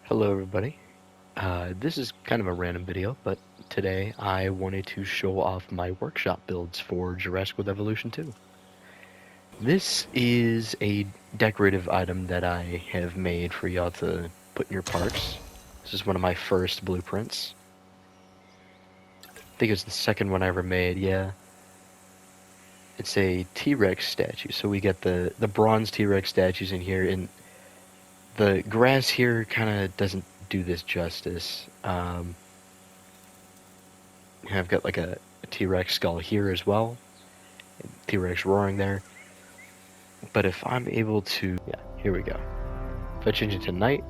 Hello everybody. This is kind of a random video, but today I wanted to show off my workshop builds for Jurassic with Evolution 2. This is a decorative item that I have made for y'all to put in your parks. This is one of my first blueprints. I think it's the second one I ever made, yeah. It's a T-Rex statue, so we get the bronze T-Rex statues in here, and the grass here kind of doesn't do this justice. I've got like a T-Rex skull here as well. T-Rex roaring there. But if I'm able to... Yeah, here we go. If I change it to night,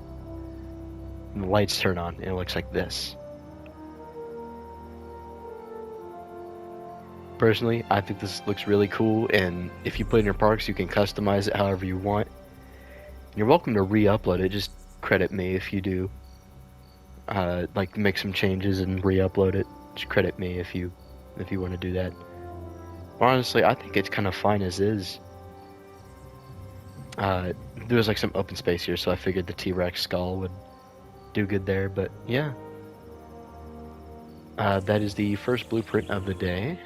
the lights turn on, and it looks like this. Personally, I think this looks really cool, and if you put it in your parks, you can customize it however you want. You're welcome to re-upload it, just credit me if you do. Like, make some changes and re-upload it. Just credit me if you want to do that. Honestly, I think it's kind of fine as is. There was like some open space here, so I figured the T-Rex skull would do good there, but yeah. That is the first blueprint of the day.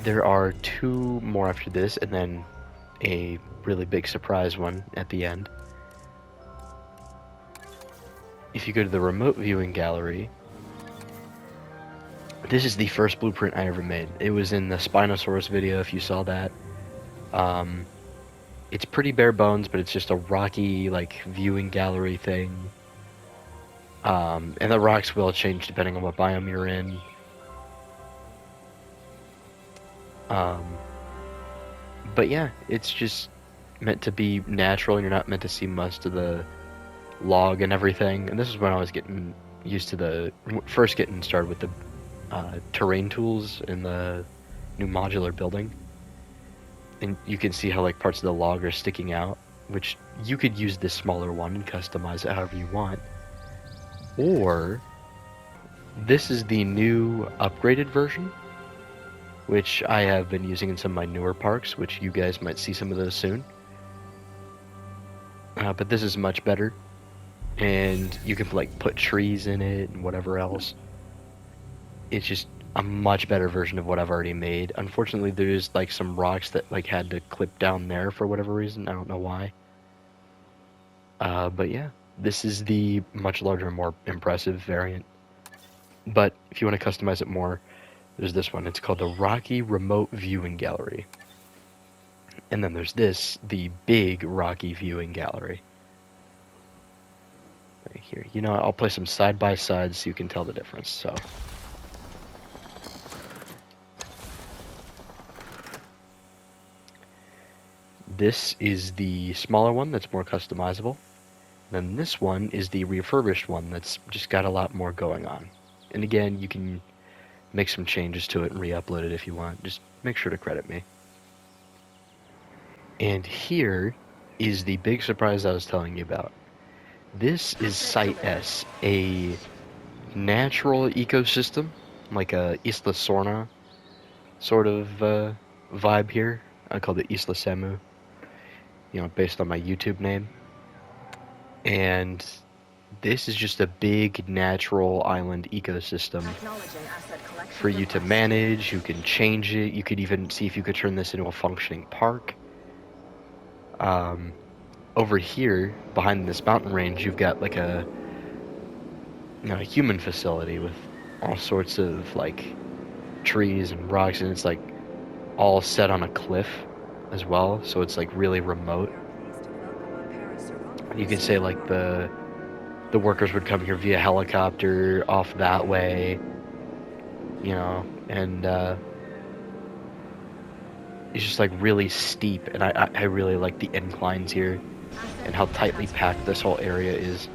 There are two more after this, and then a really big surprise one at the end. If you go to the remote viewing gallery, this is the first blueprint I ever made. It was in the Spinosaurus video, if you saw that. It's pretty bare bones, but it's just a rocky, like, viewing gallery thing. And the rocks will change depending on what biome you're in. But yeah, it's just meant to be natural, and you're not meant to see most of the log and everything. And this is when I was getting used to first getting started with the terrain tools in the new modular building. And you can see how like parts of the log are sticking out, which you could use this smaller one and customize it however you want. Or this is the new upgraded version, which I have been using in some of my newer parks, which you guys might see some of those soon. But this is much better, and you can like put trees in it and whatever else. It's just a much better version of what I've already made. Unfortunately, there's like some rocks that like had to clip down there for whatever reason. I don't know why. But yeah, this is the much larger, more impressive variant. But if you want to customize it more, there's this one. It's called the Rocky Remote Viewing Gallery. And then there's this, the Big Rocky Viewing Gallery. Right here. You know, I'll play some side by side so you can tell the difference. So. This is the smaller one that's more customizable. Then this one is the refurbished one that's just got a lot more going on. And again, you can make some changes to it and re-upload it if you want. Just make sure to credit me. And here is the big surprise I was telling you about. This is Site S, a natural ecosystem, like a Isla Sorna sort of vibe here. I call it Isla Samu, you know, based on my YouTube name. And this is just a big natural island ecosystem for you to manage. You can change it. You could even see if you could turn this into a functioning park. Over here, behind this mountain range, you've got like a human facility with all sorts of like trees and rocks, and it's like all set on a cliff as well, so it's like really remote. You can say like the workers would come here via helicopter off that way, you know, and it's just like really steep, and I really like the inclines here and how tightly packed this whole area is.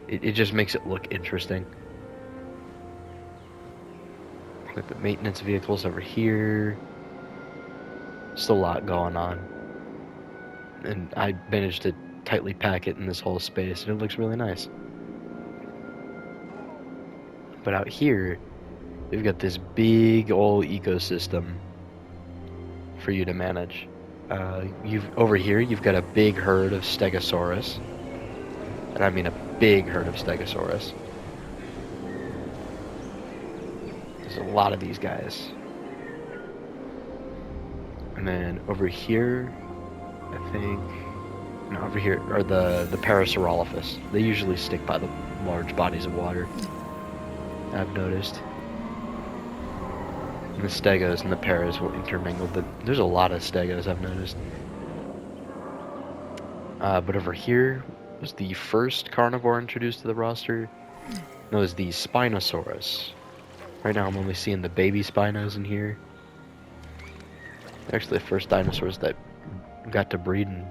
It just makes it look interesting. Like the maintenance vehicles over here. Just a lot going on. And I managed to tightly pack it in this whole space, and it looks really nice. But out here, we've got this big old ecosystem for you to manage. Over here, you've got a big herd of Stegosaurus. And I mean a big herd of Stegosaurus. There's a lot of these guys. And then over here, I think... No, over here are the Parasaurolophus. They usually stick by the large bodies of water, I've noticed. And the Stegos and the Paras will intermingle. There's a lot of Stegos, I've noticed. But over here was the first carnivore introduced to the roster. That was the Spinosaurus. Right now I'm only seeing the baby Spinos in here. They're actually the first dinosaurs that got to breed in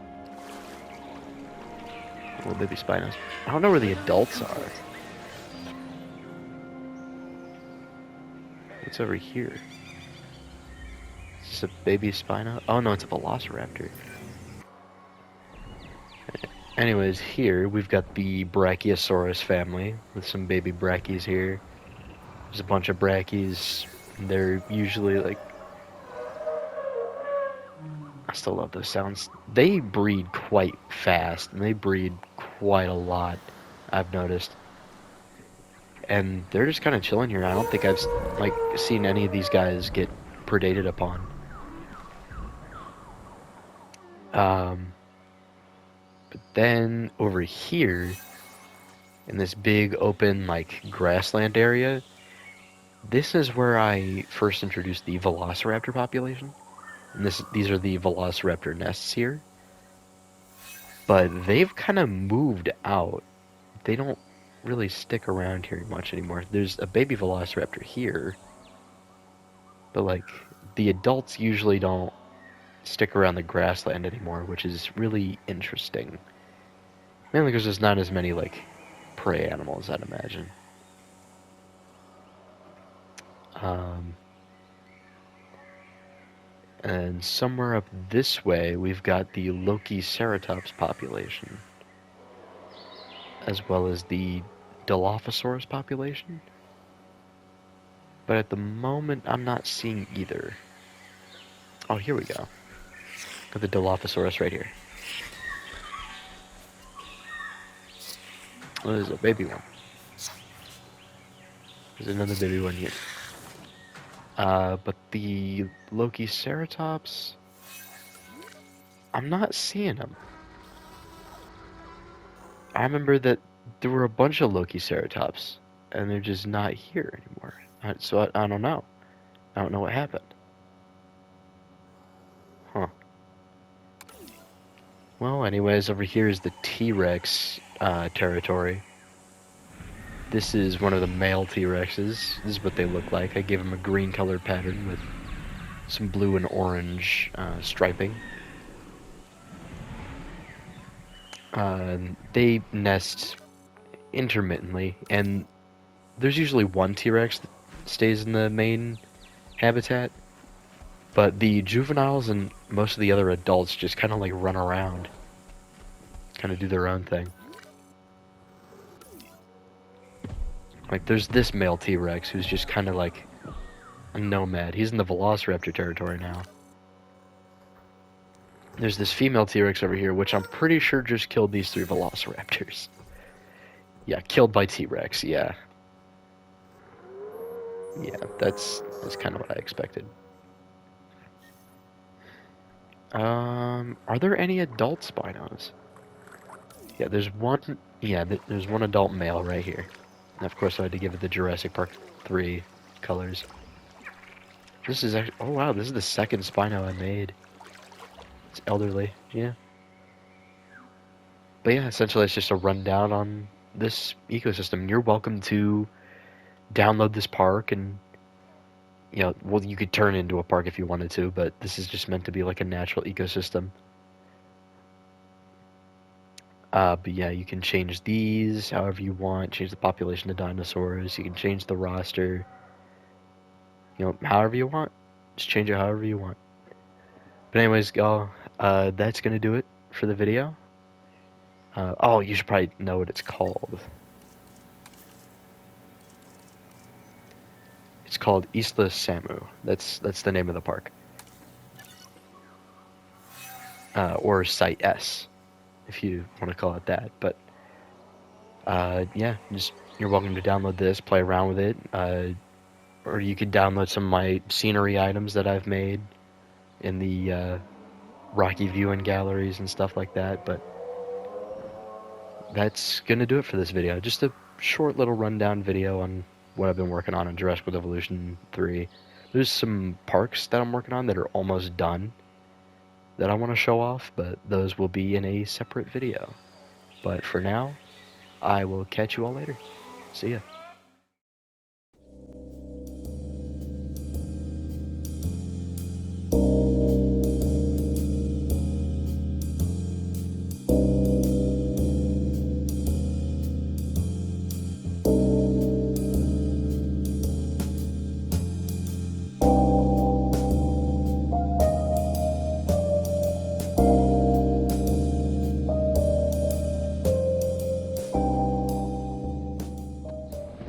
little baby Spinos. I don't know where the adults are. What's over here? Is this a baby Spino? Oh no, it's a Velociraptor. Anyways, here we've got the Brachiosaurus family with some baby Brachies here. There's a bunch of Brachies. They're usually like... I still love those sounds. They breed quite fast, and they breed quite a lot, I've noticed. And they're just kind of chilling here. I don't think I've like seen any of these guys get predated upon. But then over here, in this big open like grassland area, this is where I first introduced the Velociraptor population. And these are the Velociraptor nests here. But they've kind of moved out. They don't really stick around here much anymore. There's a baby Velociraptor here. But like, the adults usually don't stick around the grassland anymore, which is really interesting. Mainly because there's not as many like prey animals, I'd imagine. And somewhere up this way, we've got the Lokiceratops population, as well as the Dilophosaurus population. But at the moment, I'm not seeing either. Oh, here we go. Got the Dilophosaurus right here. Oh, there's a baby one. There's another baby one here. But the Lokiceratops, I'm not seeing them. I remember that there were a bunch of Lokiceratops, and they're just not here anymore. So I don't know. I don't know what happened. Huh. Well, anyways, over here is the T-Rex territory. This is one of the male T-Rexes. This is what they look like. I gave them a green colored pattern with some blue and orange striping. They nest intermittently, and there's usually one T-Rex that stays in the main habitat, but the juveniles and most of the other adults just kind of like run around, kind of do their own thing. Like, there's this male T-Rex who's just kind of like a nomad. He's in the Velociraptor territory now. There's this female T-Rex over here, which I'm pretty sure just killed these 3 Velociraptors. Yeah, killed by T-Rex, yeah. Yeah, that's kind of what I expected. Are there any adult Spinos? Yeah, there's one, there's one adult male right here. And of course I had to give it the Jurassic Park 3 colors. This is actually, oh wow, this is the second Spino I made. It's elderly, yeah. But yeah, essentially it's just a rundown on this ecosystem. You're welcome to download this park and, you know, well, you could turn it into a park if you wanted to, but this is just meant to be like a natural ecosystem. But yeah, you can change these however you want, change the population of dinosaurs, you can change the roster, you know, however you want. Just change it however you want. But anyways, y'all, that's gonna do it for the video. Oh, you should probably know what it's called. It's called Isla Samu. That's the name of the park. or Site S, if you want to call it that. But yeah, you're welcome to download this, play around with it, or you could download some of my scenery items that I've made in the Rocky viewing galleries and stuff like that. But that's gonna do it for this video. Just a short little rundown video on what I've been working on in Jurassic World Evolution 3. There's some parks that I'm working on that are almost done that I want to show off, but those will be in a separate video. But for now, I will catch you all later. See ya.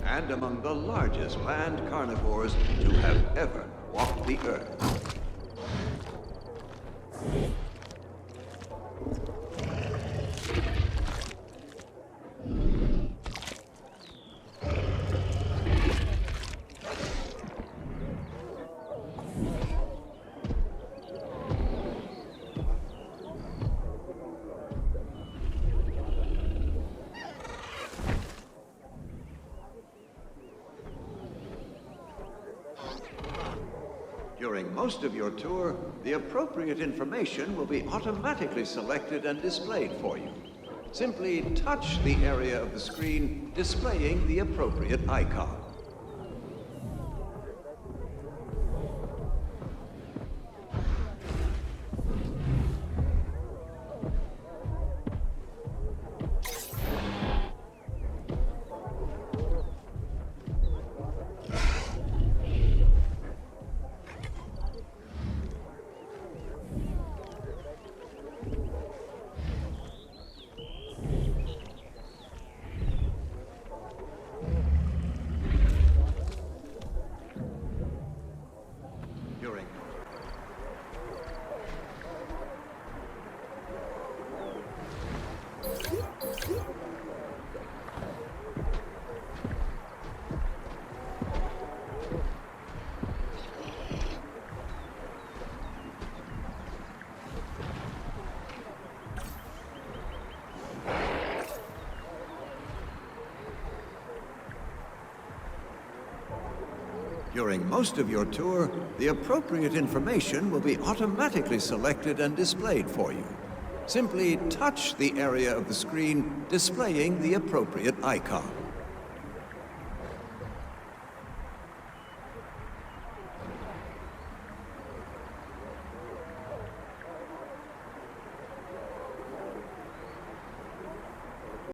And among the largest land carnivores to have ever walked the earth. During most of your tour, the appropriate information will be automatically selected and displayed for you. Simply touch the area of the screen displaying the appropriate icon. During most of your tour, the appropriate information will be automatically selected and displayed for you. Simply touch the area of the screen displaying the appropriate icon.